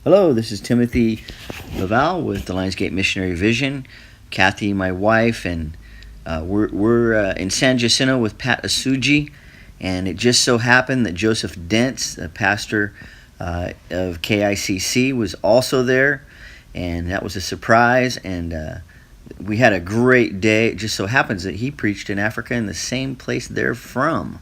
Hello, this is Timothy Laval with the Lionsgate Missionary Vision. Kathy, my wife, and we're in San Jacinto with Pat Osuji, and it just so happened that Joseph Dentz, the pastor of KICC, was also there, and that was a surprise, and we had a great day. It just so happens that he preached in Africa in the same place they're from.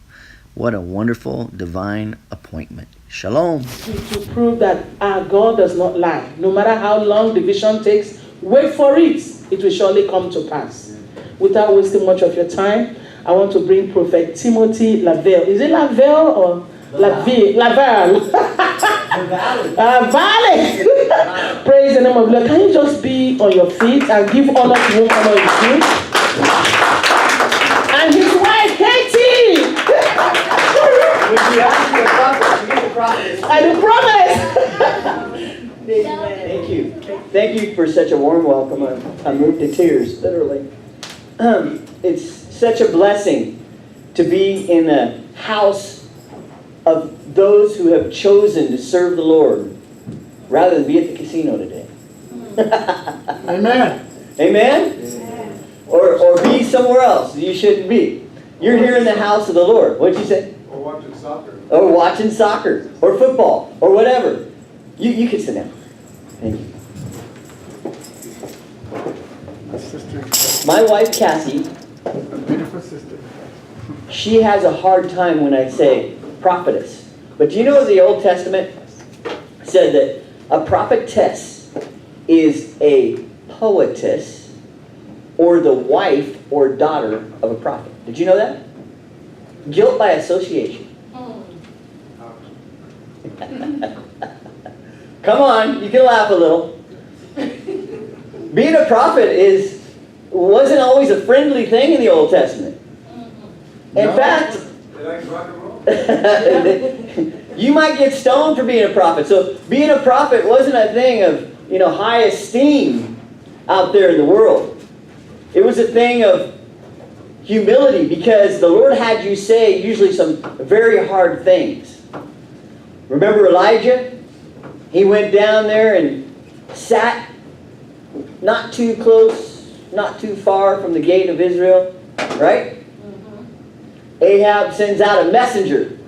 What a wonderful divine appointment. Shalom. To prove that our God does not lie. No matter how long the vision takes, wait for it. It will surely come to pass. Without wasting much of your time, I want to bring Prophet Timothy Laval. Is it Laval or Laval? Laval. Valley. Praise the name of the Lord. Can you just be on your feet and give honor to whom honor is due? And his wife, Katie. I do promise. Thank you. Thank you for such a warm welcome. I'm moved to tears, literally. It's such a blessing to be in the house of those who have chosen to serve the Lord rather than be at the casino today. Amen. Amen? Or be somewhere else you shouldn't be. You're here in the house of the Lord. What'd you say? Or watching soccer. Or watching soccer. Or football. Or whatever. You can sit down. Thank you. My wife, Cassie, Beautiful sister. she has a hard time when I say prophetess. But do you know the Old Testament said that a prophetess is a poetess or the wife or daughter of a prophet. Did you know that? Guilt by association. Come on, you can laugh a little. Being a prophet wasn't always a friendly thing in the Old Testament. In fact, They like rock and roll. you might get stoned for being a prophet. So being a prophet wasn't a thing of, high esteem out there in the world. It was a thing of humility because the Lord had you say usually some very hard things. Remember Elijah? He went down there and sat not too close, not too far from the gate of Israel, right? Mm-hmm. Ahab sends out a messenger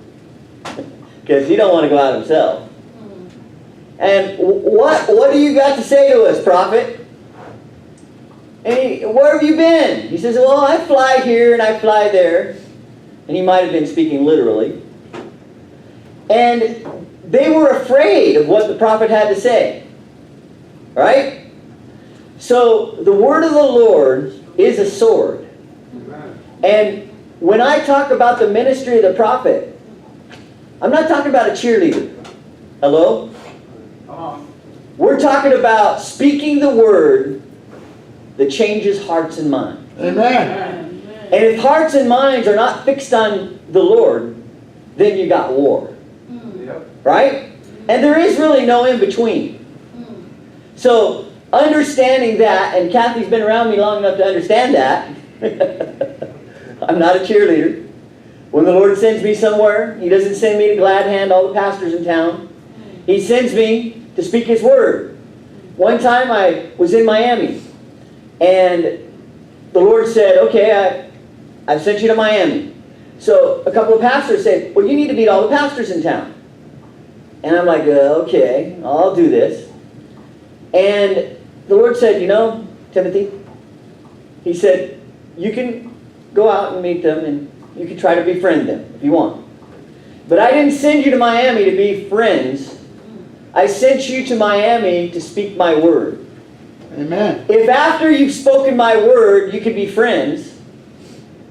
because he don't want to go out himself. Mm-hmm. And what do you got to say to us, prophet? And where have you been? He says, well, I fly here and I fly there. And he might have been speaking literally. And they were afraid of what the prophet had to say. Right? So the word of the Lord is a sword. Amen. And when I talk about the ministry of the prophet, I'm not talking about a cheerleader. Hello? We're talking about speaking the word that changes hearts and minds. Amen. And if hearts and minds are not fixed on the Lord, then you got war. Right? And there is really no in between. So, understanding that, and Kathy's been around me long enough to understand that. I'm not a cheerleader. When the Lord sends me somewhere, He doesn't send me to glad hand all the pastors in town. He sends me to speak His word. One time I was in Miami, and the Lord said, okay, I've sent you to Miami. So a couple of pastors said, well, you need to meet all the pastors in town. And I'm like, okay, I'll do this. And the Lord said, Timothy, He said, you can go out and meet them and you can try to befriend them if you want. But I didn't send you to Miami to be friends. I sent you to Miami to speak my word. Amen. If after you've spoken my word, you can be friends,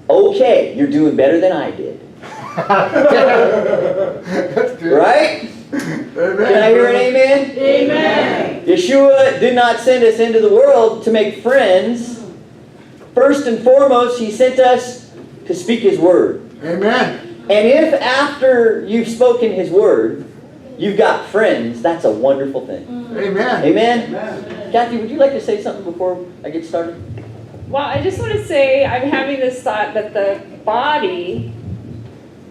okay, you're doing better than I did. That's good. Right? Amen. Can I hear an amen? Amen. Yeshua did not send us into the world to make friends. First and foremost, He sent us to speak His word. Amen. And if after you've spoken His word, you've got friends, that's a wonderful thing. Amen. Amen? Amen. Kathy, would you like to say something before I get started? Well, I just want to say I'm having this thought that the body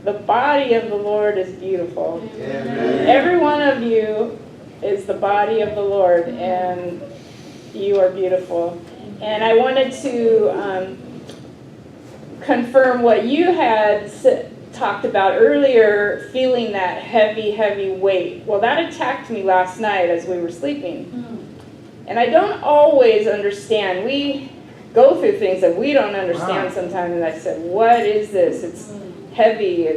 of the Lord is beautiful. Amen. Every one of you is the body of the Lord, and you are beautiful. And I wanted to confirm what you had talked about earlier, feeling that heavy, heavy weight. Well, that attacked me last night as we were sleeping. And I don't always understand. We go through things that we don't understand sometimes. And I said, what is this? It's heavy.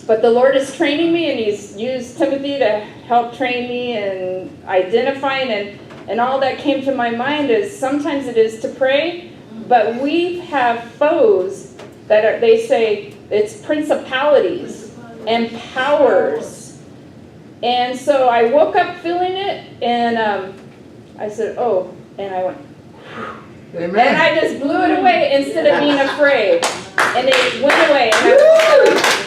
But the Lord is training me, and He's used Timothy to help train me in identifying. And all that came to my mind is sometimes it is to pray, but we have foes that they say it's principalities and powers. And so I woke up feeling it, and I said, oh, and I went, Amen. and I just blew it away instead of being afraid. And it went away. And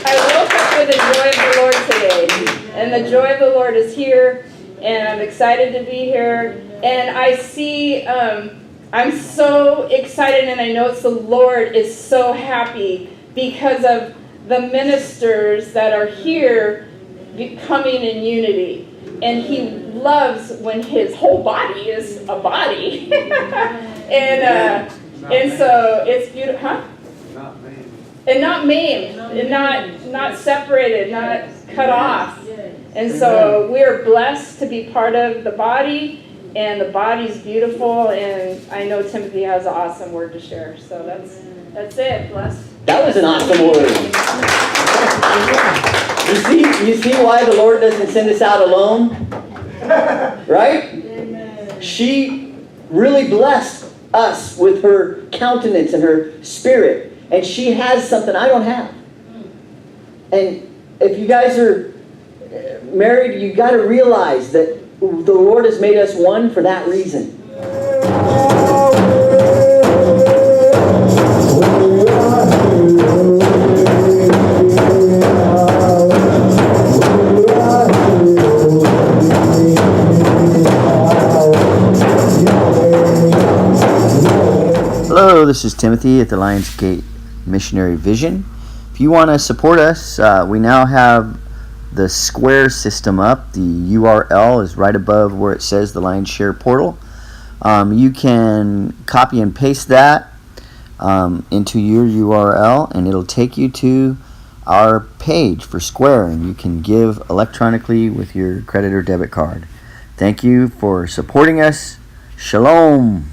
I woke up with the joy of the Lord today. And the joy of the Lord is here, and I'm excited to be here. And I see, I'm so excited, and I know it's the Lord is so happy because of the ministers that are here coming in unity. And He loves when His whole body is a body. and so it's beautiful, huh? And not maimed, and not separated, not cut off. And so we are blessed to be part of the body, and the body's beautiful, and I know Timothy has an awesome word to share. So that's it. Blessed. That was an awesome word. You see why the Lord doesn't send us out alone? Right? She really blessed us with her countenance and her spirit. And she has something I don't have. And if you guys are married, you got to realize that the Lord has made us one for that reason. Hello, this is Timothy at the Lionsgate Missionary Vision. If you want to support us, we now have the Square system up. The URL is right above where it says the Lions Share portal. You can copy and paste that into your URL, and it'll take you to our page for Square, and you can give electronically with your credit or debit card. Thank you for supporting us. Shalom.